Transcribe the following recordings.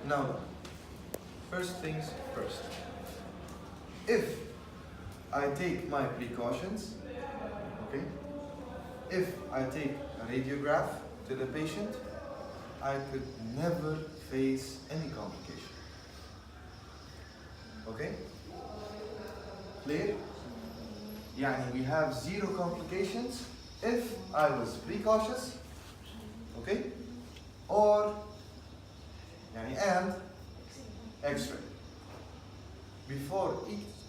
Now, first things first. If I take my precautions, okay, if I take a radiograph to the patient, I could never face any complication. Okay? Clear? Yani we have zero complications if I was precautious, okay? Or yani and X-ray. Before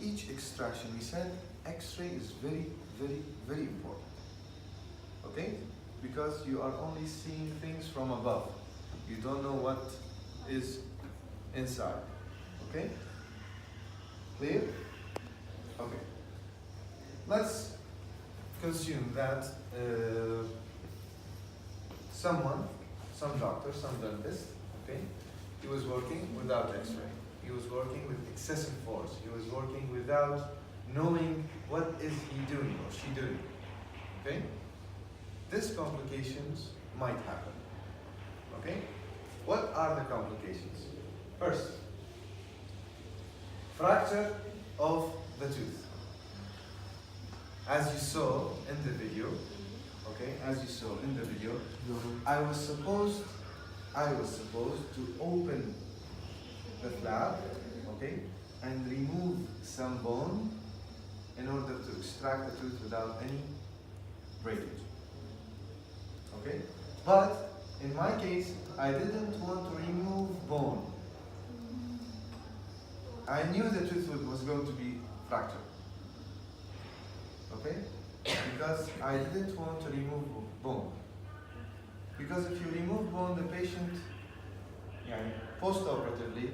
each extraction, we said X-ray is very, very, very important. Okay? Because you are only seeing things from above. You don't know what is inside. Okay? Clear? Okay. Let's consume that some doctor, some dentist, okay, he was working without X-ray. He was working with excessive force. He was working without knowing what is he doing or she doing. Okay? These complications might happen. Okay? What are the complications? First, fracture of the tooth. As you saw in the video, okay, as you saw in the video, I was supposed to open the flap, okay, and remove some bone in order to extract the tooth without any breakage. Okay? But in my case, I didn't want to remove bone. I knew the tooth was going to be fractured. Okay? Because I didn't want to remove bone. Because if you remove bone, the patient post-operatively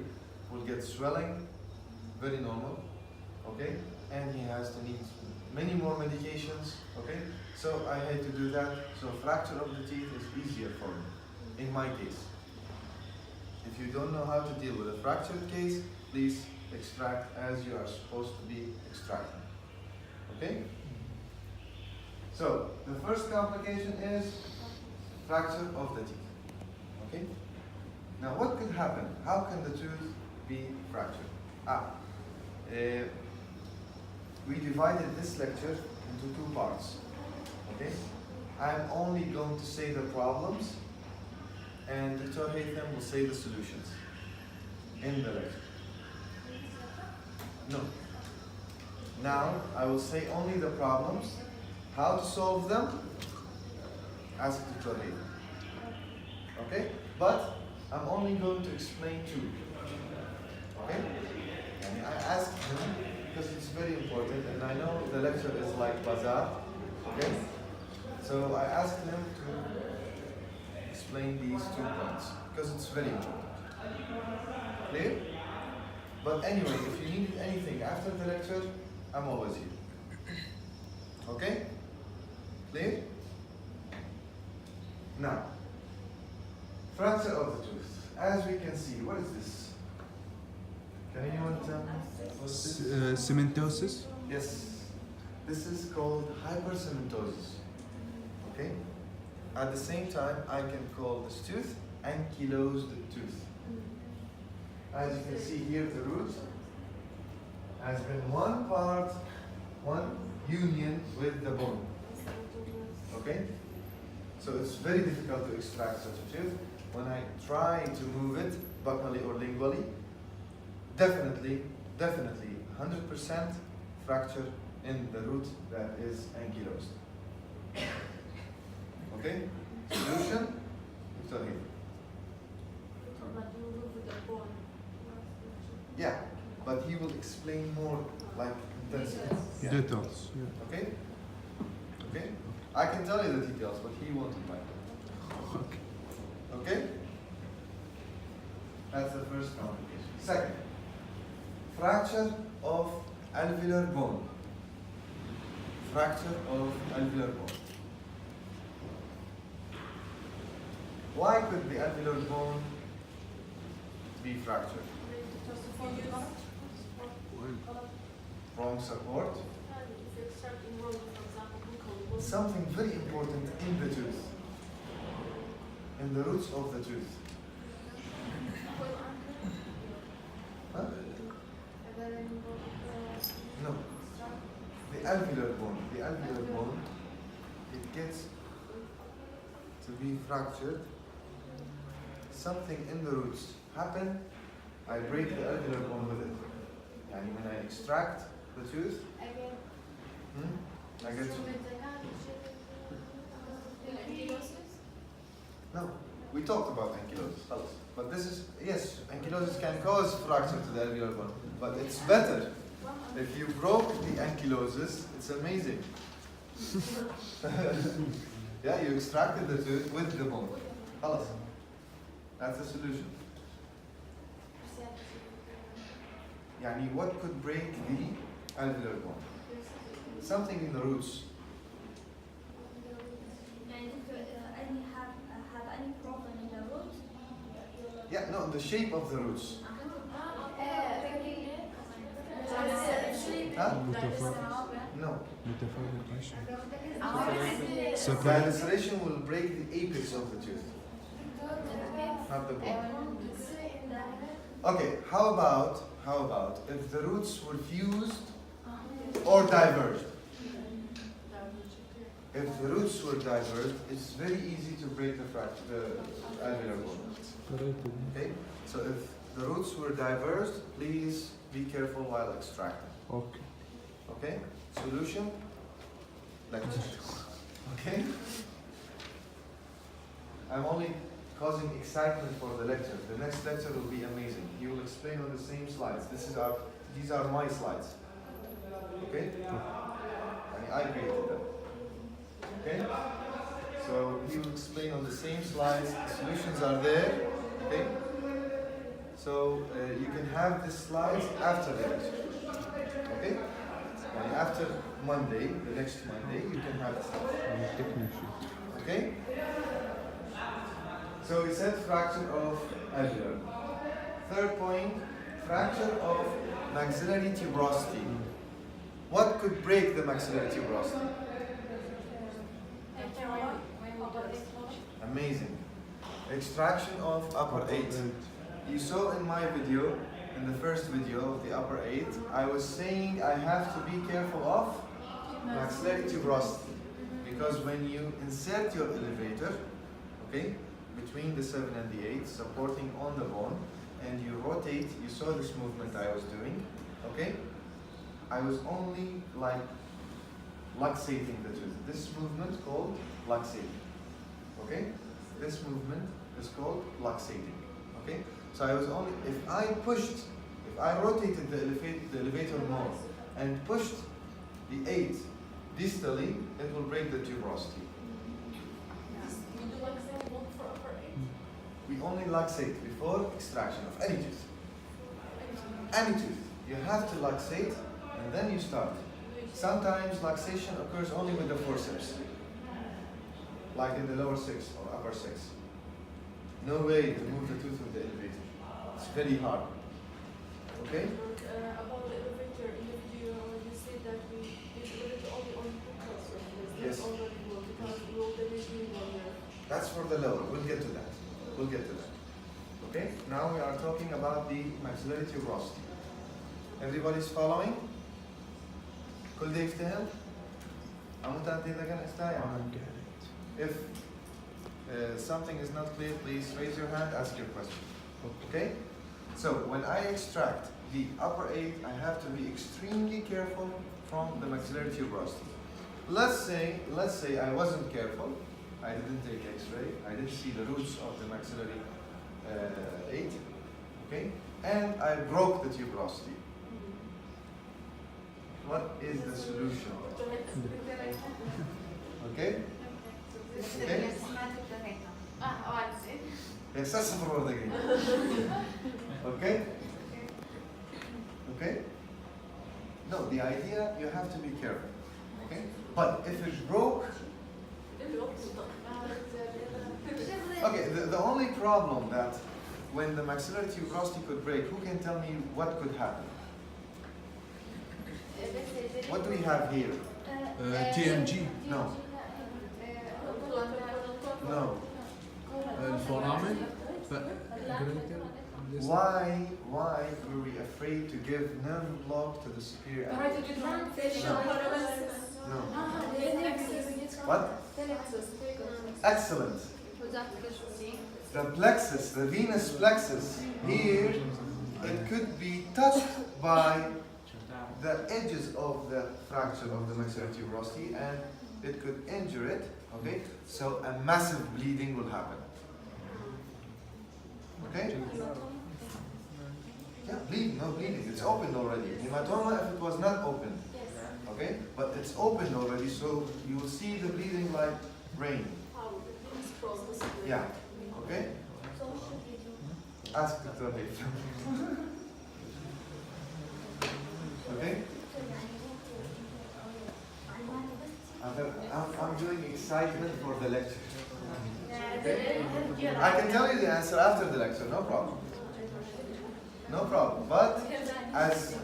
will get swelling, very normal, okay? And he has to need many more medications, okay? So I had to do that. So fracture of the teeth is easier for me, in my case. If you don't know how to deal with a fractured case, please extract as you are supposed to be extracting, okay? So the first complication is fracture of the teeth, okay? Now what could happen? How can the tooth be fractured? We divided this lecture into two parts, okay? I'm only going to say the problems and Dr. Haytham will say the solutions in the lecture. No. Now I will say only the problems, how to solve them, ask Dr. Haytham. Okay? But I'm only going to explain two. Okay? And I asked him, because it's very important, and I know the lecture is like bazaar. Okay? So I asked him to explain these 2 points, because it's very important. Clear? But anyway, if you need anything after the lecture, I'm always here. Okay? Clear? Now, fracture of the tooth. As we can see, what is this? Can anyone tell me? What's this? Cementosis? Yes. This is called hypercementosis. Okay? At the same time, I can call this tooth ankylosed tooth. As you can see here, the root has been one part, one union with the bone. Okay? So it's very difficult to extract such a tooth. When I try to move it, buccally or lingually, definitely, 100% fracture in the root that is ankylosed. Okay? Solution? Sorry. Yeah, but he will explain more like intensely. Yeah. Details. Yeah. Okay? Okay? I can tell you the details, but he won't invite them. Okay. Okay? That's the first complication. Second, fracture of alveolar bone. Fracture of alveolar bone. Why could the alveolar bone be fractured? Wrong support. Something very important in the tooth, in the roots of the tooth. gets to be fractured, something in the roots happen, I break the alveolar bone with it. And when I extract the tooth, I get no. We talked about ankylosis, but this is, yes, ankylosis can cause fracture to the alveolar bone, but it's better. If you broke the ankylosis, it's amazing. Yeah, you extracted the tooth with the bone. خلاص. That's the solution. يعني what could break the alveolar bone? Something in the roots. Yeah, no, the shape of the roots. Huh? No. The laceration will break the apex of the tooth, not the bone. Okay, how about if the roots were fused or diverged? If the roots were diverged, it's very easy to break the alveolar bone. Okay, so if the roots were diverged, please be careful while extracting. Okay. Okay, solution? Lecture. Okay? I'm only causing excitement for the lecture. The next lecture will be amazing. He will explain on the same slides. These are my slides. Okay? I created them. Okay? So he will explain on the same slides. The solutions are there. Okay? So you can have the slides after the lecture. Okay? And after Monday, the next Monday, you can have the slides. Okay? So we said fracture of alveolar. Third point, fracture of maxillary tuberosity. What could break the maxillary tuberosity? Amazing. Extraction of upper 8. You saw in my video, in the first video of the upper 8, I was saying I have to be careful of maxillary tuberosity. Because when you insert your elevator, okay, between the 7 and the 8, supporting on the bone, and you rotate, you saw this movement I was doing, okay? I was only like luxating the tooth. This movement called luxating, okay? This movement is called luxating, okay? So I was only, if I rotated the elevator more and pushed the 8 distally, it will break the tuberosity. We only luxate before extraction of any tooth. Any tooth. You have to luxate and then you start. Sometimes luxation occurs only with the forceps, like in the lower 6 or upper 6. No way to move the tooth with the elevator. It's very hard. Okay? About the elevator, in the video, you said that we use it only on hookahs. Yes. Because we will damage the That's for the lower. We'll get to that. We'll get to that. Okay? Now we are talking about the maxillary tuberosity. Everybody's following? كل ده يفتهم؟ If something is not clear, please raise your hand, ask your question. Okay? So when I extract the upper 8, I have to be extremely careful from the maxillary tuberosity. Let's say I wasn't careful. I didn't take X-ray. I didn't see the roots of the maxillary 8. Okay? And I broke the tuberosity. What is the solution? Okay? Okay? Okay? Okay? No, the idea, you have to be careful. Okay? But if it broke, okay, the only problem that when the maxillary tuberosity could break, who can tell me what could happen? What do we have here? TMG. No. No. الفورامين Why were we afraid to give nerve block to the superior anterior? No. What? Excellent. The plexus, the venous plexus, here it could be touched by the edges of the fracture of the maxillary tuberosity and it could injure it, okay? So a massive bleeding will happen. Okay? Yeah, bleeding, no bleeding. It's opened already. Hematoma if it was not opened. Okay? But it's opened already, so you will see the bleeding like rain. Yeah. Okay? Ask Dr. Haytham. Okay? I'm doing excitement for the lecture. Okay? I can tell you the answer after the lecture, no problem. No problem. But as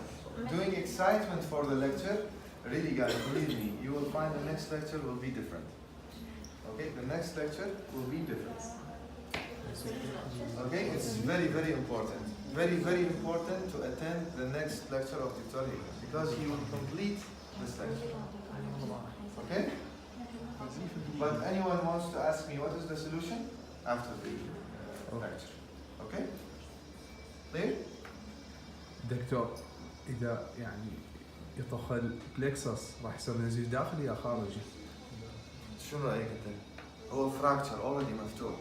doing excitement for the lecture, really guys, believe me, you will find the next lecture will be different. Okay? The next lecture will be different. Okay? It's very, very important. Very, very important to attend the next lecture of Dr. Haytham because he will complete this lecture. Okay? But anyone wants to ask me what is the solution? After the lecture. Okay? Clear? دكتور إذا يعني يطخ البلكسس راح يصير نزيف داخلي يا خارجي؟ شو رأيك أنت؟ هو فراكتشر اوريدي مفتوح.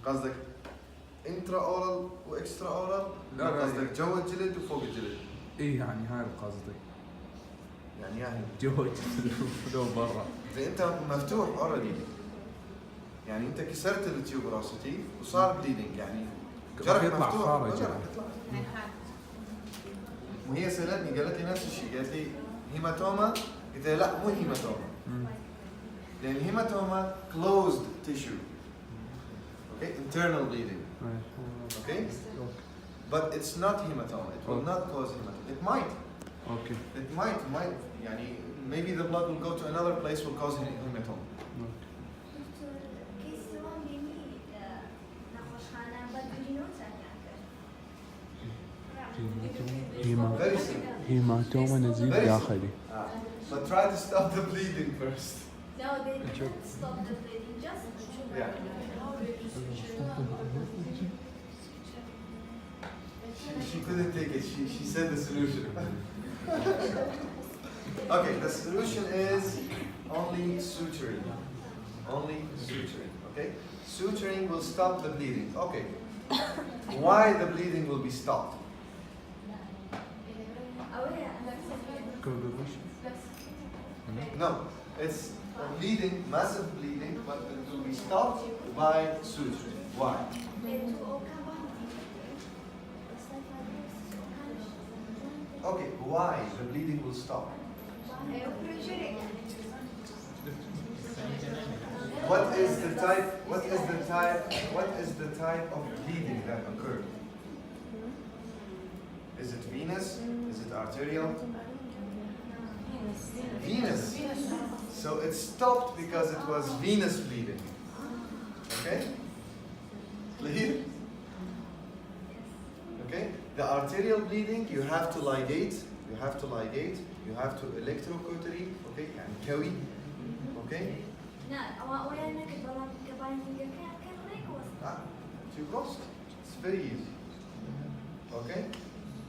قصدك انترا اورال واكسترا اورال؟ لا قصدك جوا الجلد وفوق الجلد. اي يعني هاي قصدي. يعني جوا الجلد ولو برا. إذا أنت مفتوح اوريدي. يعني أنت كسرت التيوبروسيتي وصار بليدنج يعني راح يطلع خارج. وهي سألتني قالت لي نفس الشيء قالت لي هيماتوما قلت لها لا مو هيماتوما. لأن الهيماتوما closed tissue. Okay, internal bleeding. Okay? But it's not hematoma. It will not cause hematoma. It might. Okay. It might. يعني maybe the blood will go to another place will cause hematoma. Very simple. هيماتوما نزيف داخلي. But try to stop the bleeding first. No, they didn't stop the bleeding, just Yeah. She couldn't take it. She said the solution. Okay, the solution is only suturing. Only suturing. Okay? Suturing will stop the bleeding. Okay. Why the bleeding will be stopped? No, it's bleeding, massive bleeding, but it will be stopped by suturing. Why? Okay, why the bleeding will stop? What is the type of bleeding that occurred? Is it venous? Is it arterial? Venous. So it stopped because it was venous bleeding. Okay? Clear? Okay? The arterial bleeding, you have to ligate. You have to ligate. You have to electrocautery. Okay? And كوي. Okay? To cost. It's very easy. Okay?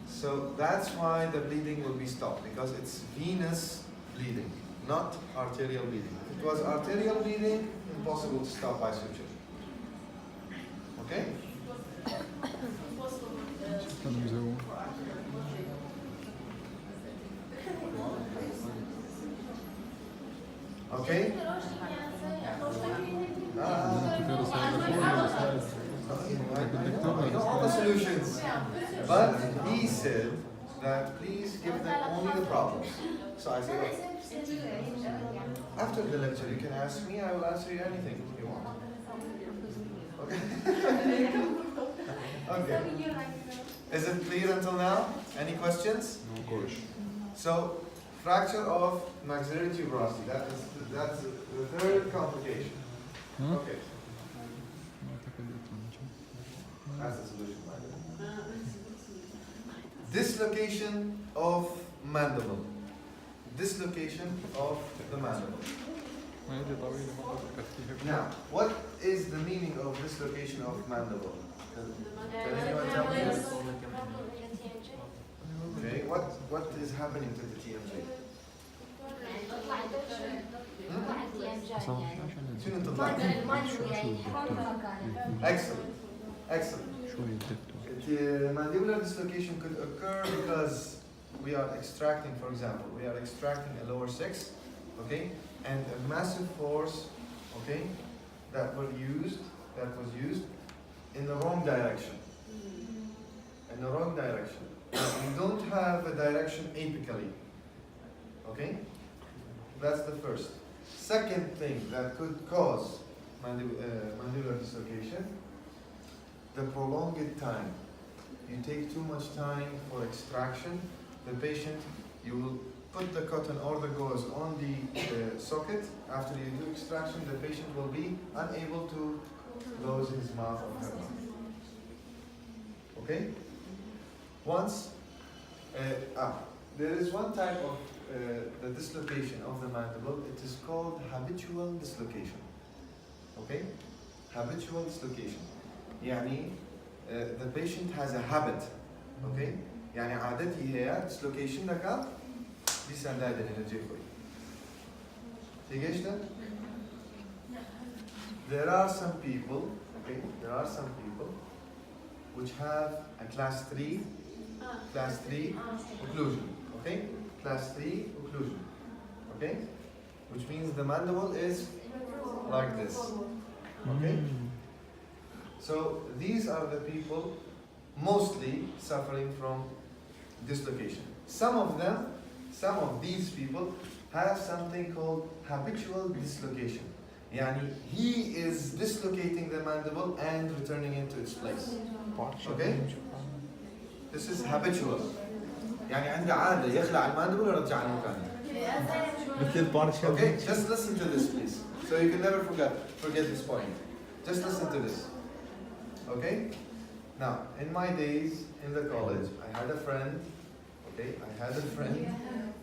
So that's why the bleeding will be stopped because it's venous bleeding, not arterial bleeding. If it was arterial bleeding, impossible to stop by suture. Okay? Okay? I know all the solutions, but he said that please give them only the problems. So I said, well, after the lecture you can ask me, I will answer you anything you want. Okay? Okay. Is it clear until now? Any questions? No, of course. So, fracture of maxillary tuberosity, that's the third complication. Okay. That's the solution, by the way. Dislocation of mandible. Dislocation of the mandible. Now, what is the meaning of dislocation of mandible? Can anyone tell me? Okay, what is happening to the TMJ? شنو تطلع؟ Excellent. Excellent. The mandibular dislocation could occur because we are extracting, for example, we are extracting a lower six, okay, and a massive force, okay, that was used in the wrong direction. In the wrong direction. We don't have a direction apically, okay? That's the first. Second thing that could cause mandibular dislocation, the prolonged time. You take too much time for extraction. The patient, you will put the cotton or the gauze on the socket. After you do extraction, the patient will be unable to close his mouth or her mouth. Okay? Once, there is one type of the dislocation of the mandible. It is called habitual dislocation. Okay? Habitual dislocation. يعني the patient has a habit. Okay? يعني عادتي هي dislocation نكا بيساندايد الجيكوي. تيجيشنا؟ There are some people, okay? There are some people which have a class 3 occlusion. Okay? Class 3 occlusion. Okay? Which means the mandible is like this. Okay? So these are the people mostly suffering from dislocation. Some of these people have something called habitual dislocation. Yani he is dislocating the mandible and returning it to its place. Okay? This is habitual. يعني عنده عادة يخلع الماندبل ويرجع مكانه. Okay, just listen to this please. So you can never forget this point. Just listen to this. Okay? Now, in my days in the college, I had a friend. Okay,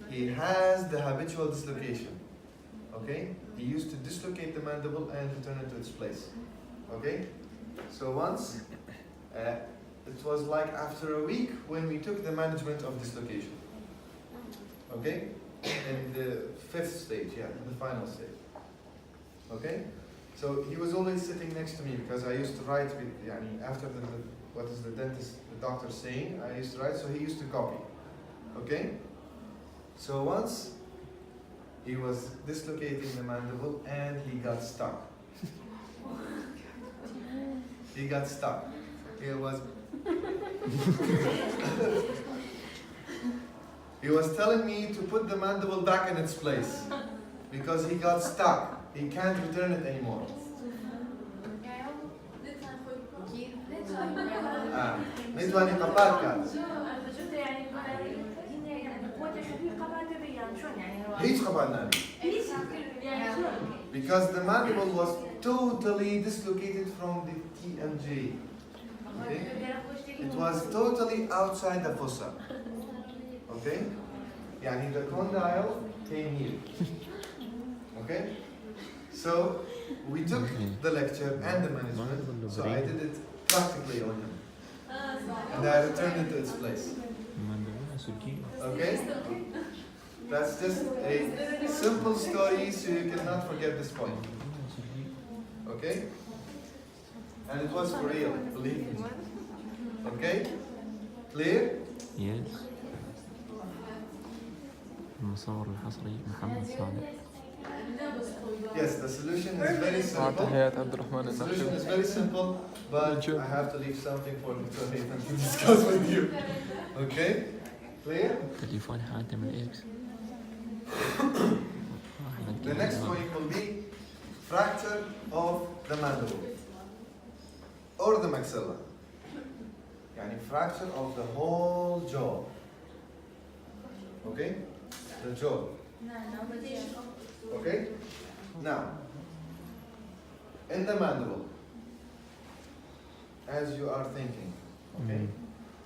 He has the habitual dislocation. Okay? He used to dislocate the mandible and return it to its place. Okay? So once, it was like after a week when we took the management of dislocation. Okay? In the 5th stage, the final stage. Okay? So he was always sitting next to me because I used to write with, after what is the doctor saying, I used to write, so he used to copy. Okay? So once he was dislocating the mandible and he got stuck. He got stuck. He was telling me to put the mandible back in its place because he got stuck. He can't return it anymore. Because the mandible was totally dislocated from the TMJ. Okay? It was totally outside the fossa. Okay? Yani the condyle came here. Okay? So we took the lecture and the management, so I did it practically on him. And I returned it to its place. Okay? That's just a simple story, so you cannot forget this point. Okay? And it was for real, believe me. Okay? Clear? Yes. المصور الحصري محمد صالح. Yes, the solution is very simple. The solution is very simple, but I have to leave something for Dr. Nathan to discuss with you. Okay? Clear? تليفون حاتم الإكس. The next point will be fracture of the mandible or the maxilla. Yani fracture of the whole jaw. Okay? The jaw. Okay? Now, in the mandible, as you are thinking. Okay?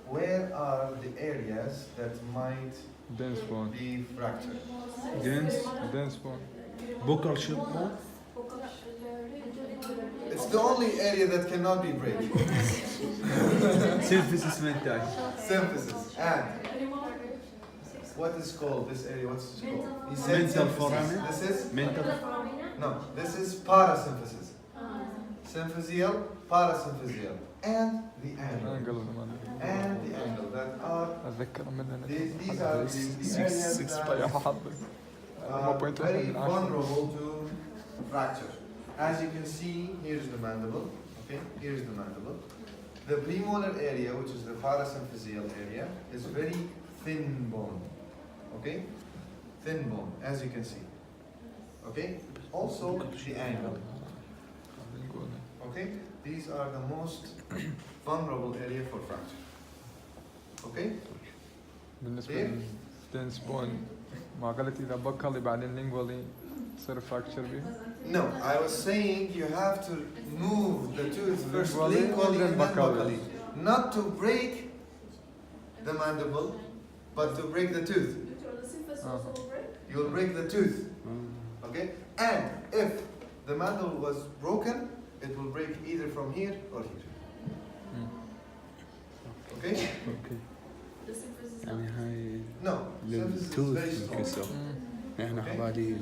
Where are the areas that might dense bone. be fractured? Dense bone. buccal shield bone. It's the only area that cannot be break. Symphysis mental. Symphysis. And what is called this area? What's it called? He said Mental symphysis. foramen. This is Mental. no. This is parasymphysis. Symphysial, parasymphysial, and the angle. انقل And the angle that are اتذكر منها these are the areas 6 that باي حاضر are very vulnerable to fracture. As you can see, here's the mandible. Okay, here's the mandible. The premolar area, which is the parasymphysial area, is very thin bone. Okay, thin bone, as you can see. Okay, also the angle. Okay, these are the most vulnerable area for fracture. Okay. بالنسبة إيه؟ للدنس بون ما قلت إذا بكلي بعدين لينجولي يصير فراكشر به؟ No, I was saying you have to move the tooth first Lingually, lingually then and then buccally. buccally. Not to break the mandible, but to break the tooth. You will break the tooth. Okay? And if the mandible was broken, it will break either from here or here. Okay? اوكي يعني هاي No, symphysis is التوث very small. انكسر. احنا حوالي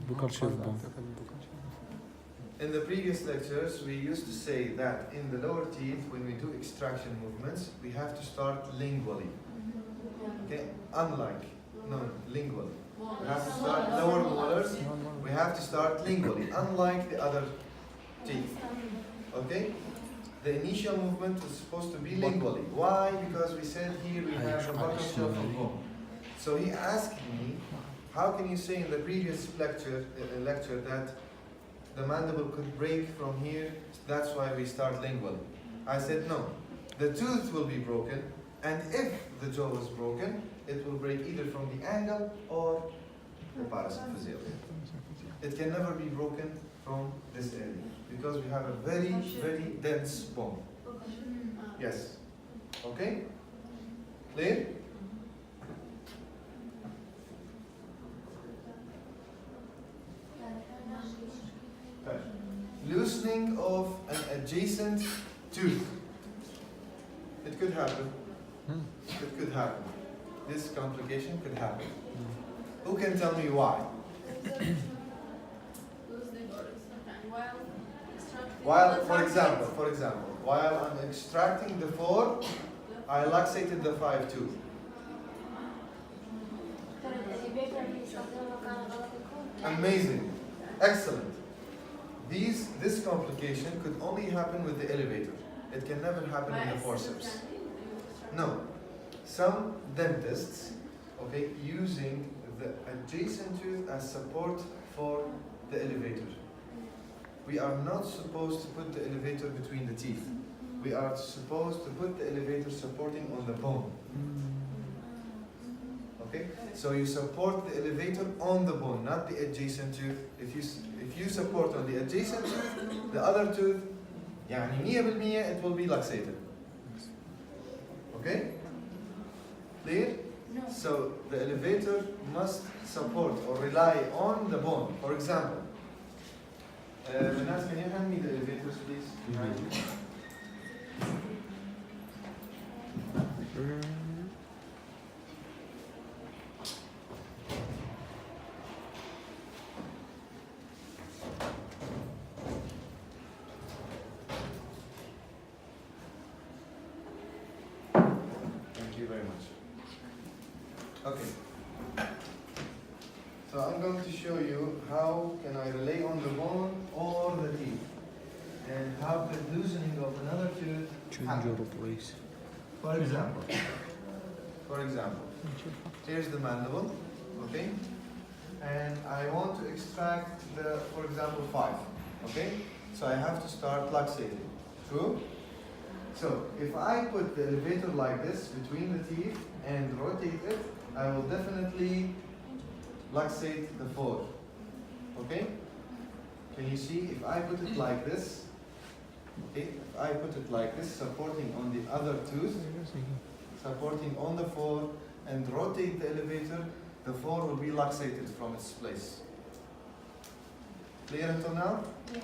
buccal shield bone. In the previous lectures, we used to say that in the lower teeth, when we do extraction movements, we have to start lingually. Okay? Unlike, no, lingually. We have to start lower molars, we have to start lingually, unlike the other teeth. Okay? The initial movement is supposed to be lingually. Why? Because we said here we have the buccal shelf of bone. So he asked me, how can you say in the previous lecture that the mandible could break from here, that's why we start lingually? I said no. The tooth will be broken, and if the jaw is broken, it will break either from the angle or the parasymphysial. It can never be broken from this area because we have a very, very dense bone. Yes. Okay? Clear? Okay. Loosening of an adjacent tooth. It could happen. It could happen. This complication could happen. Who can tell me why? While, for example, while I'm extracting the 4, I luxated the 5 tooth. Amazing. Excellent. This complication could only happen with the elevator. It can never happen in the forceps. No. Some dentists, okay, using the adjacent tooth as support for the elevator. We are not supposed to put the elevator between the teeth. We are supposed to put the elevator supporting on the bone. Okay? So you support the elevator on the bone, not the adjacent tooth. If you support on the adjacent tooth, the other tooth, يعني 100% it will be luxated. Okay? Clear? No. So the elevator must support or rely on the bone. For example, Manas, can you hand me the elevators, please? Behind you. Thank you very much. Okay. So I'm going to show you how can I relay on the bone or the teeth, and how the loosening of another tooth happens. For example, here's the mandible, okay, and I want to extract the, for example, 5, okay. So I have to start luxating. True. So if I put the elevator like this between the teeth and rotate it, I will definitely luxate the 4. Okay? Can you see? If I put it like this, Okay, if I put it like this, supporting on the other tooth, supporting on the 4 and rotate the elevator, the 4 will be luxated from its place. Clear until now? Yeah.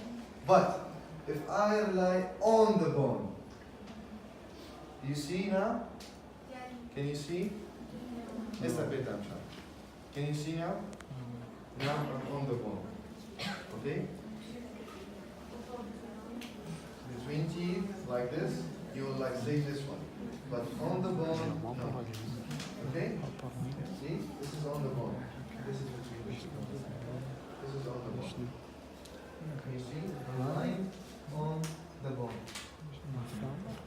But if I rely on the bone, you see now? Yeah. Can you see? Yes, a bit, I'm sure. Can you see now? Now I'm on the bone. Okay? Between teeth, like this, you will luxate this one. But on the bone, no. Okay? See? This is on the bone. This is between the teeth. This is on the bone. You see? A line on the bone.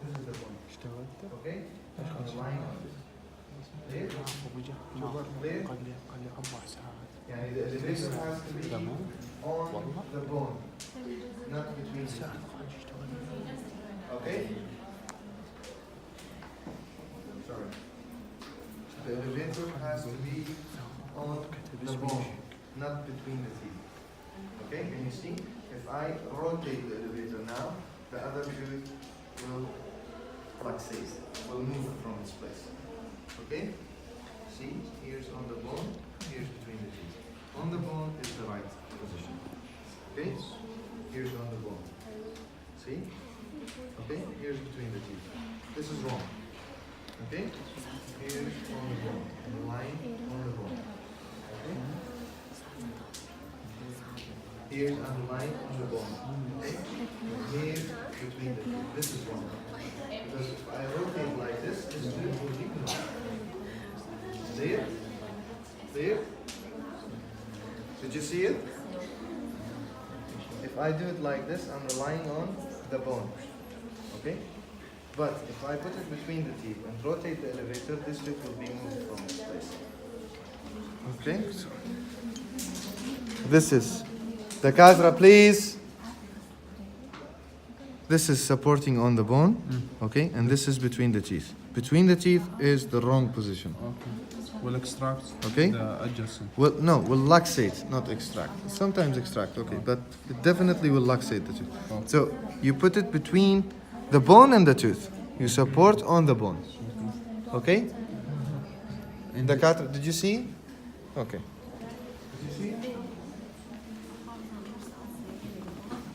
This is the bone. Okay? A line on it. Clear? Clear? يعني the elevation has to be on the bone, not between the teeth. Okay? Sorry. The elevator has to be on the bone, not between the teeth. Okay? Can you see? If I rotate the elevator now, the other tooth will luxate, will move from its place. Okay? See? Here's on the bone, here's between the teeth. On the bone is the right position. Okay? Here's on the bone. See? Okay? Here's between the teeth. This is wrong. Okay? Here's on the bone. And the line on the bone. Okay? Here's on the line on the bone. Okay? Here between the teeth. This is wrong. Because if I rotate like this tooth will be closed. There? There? Did you see it? If I do it like this, I'm relying on the bone. Okay? But if I put it between the teeth and rotate the elevator, this tooth will be moved from its place. Okay? This is the Dakatra, please. This is supporting on the bone, okay? And this is between the teeth. Between the teeth is the wrong position. Okay. We'll extract Okay. the adjacent. Well, no, will luxate, not extract. Sometimes extract, okay, but it definitely will luxate the tooth. Okay. So you put it between the bone and the tooth. You support on the bone. Okay? And The cat, did you see? Okay. Did you see?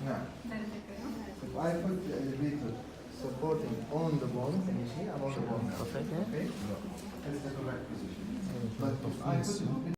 Now, if I put the elevator supporting on the bone, can you see? I'm on the bone now. Okay? That's the correct position. But if I put it